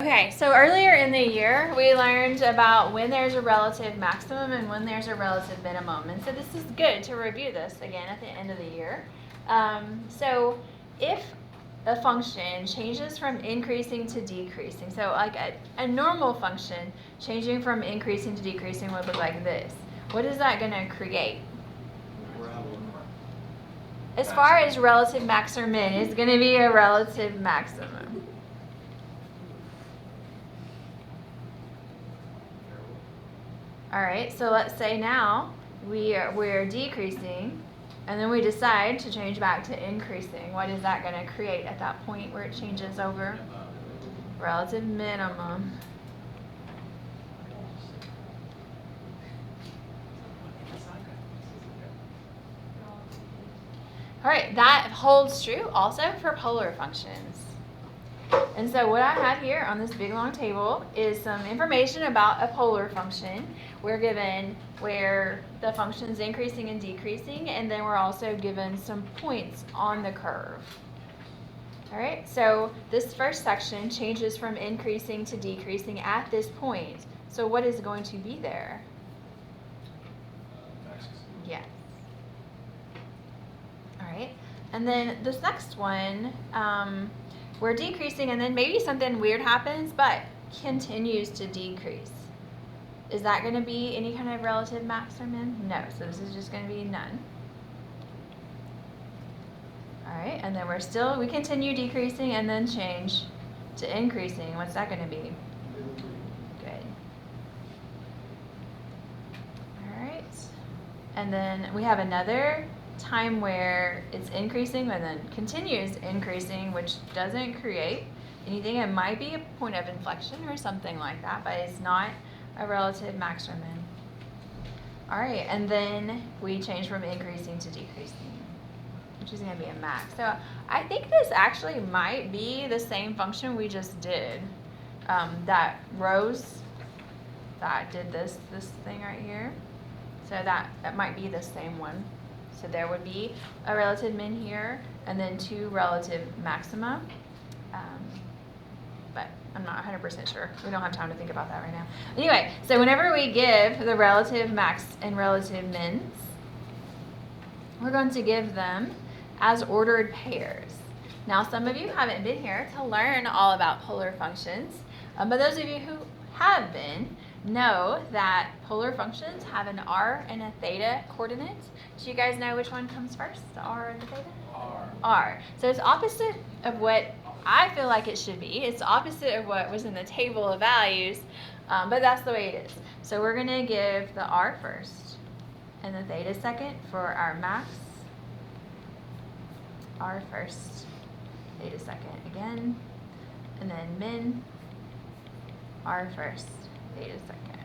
Okay, so earlier in the year, we learned about when there's a relative maximum and when there's a relative minimum. And so this is good to review this again at the end of the year. So if a function changes from increasing to decreasing, so like a normal function changing from increasing to decreasing would look like this. What is that going to create? As far as relative max or min, it's going to be a relative maximum. All right, so let's say now we're decreasing, and then we decide to change back to increasing. What is that going to create at that point where it changes over? Relative minimum. All right, that holds true also for polar functions. And so what I have here on this big long table is some information about a polar function. We're given where the function's increasing and decreasing, and then we're also given some points on the curve. All right, so this first section changes from increasing to decreasing at this point. So what is going to be there? Yes. All right, and then this next one, we're decreasing, and then maybe something weird happens, but continues to decrease. Is that going to be any kind of relative max or min? No, so this is just going to be none. All right, and then we continue decreasing and then change to increasing. What's that going to be? Good. All right, and then we have another time where it's increasing and then continues increasing, which doesn't create anything. It might be a point of inflection or something like that, but it's not a relative max or min. All right, and then we change from increasing to decreasing, which is going to be a max. So I think this actually might be the same function we just did. That rows that did this thing right here. So that might be the same one. So there would be a relative min here, and then two relative maxima. But I'm not 100% sure. We don't have time to think about that right now. Anyway, so whenever we give the relative max and relative mins, we're going to give them as ordered pairs. Now, some of you haven't been here to learn all about polar functions, but those of you who have been know that polar functions have an r and a theta coordinate. Do you guys know which one comes first, the r and the theta? R. So it's opposite of what I feel like it should be. It's opposite of what was in the table of values, but that's the way it is. So we're going to give the r first and the theta second for our max. R first, theta second again, and then min, r first, theta second.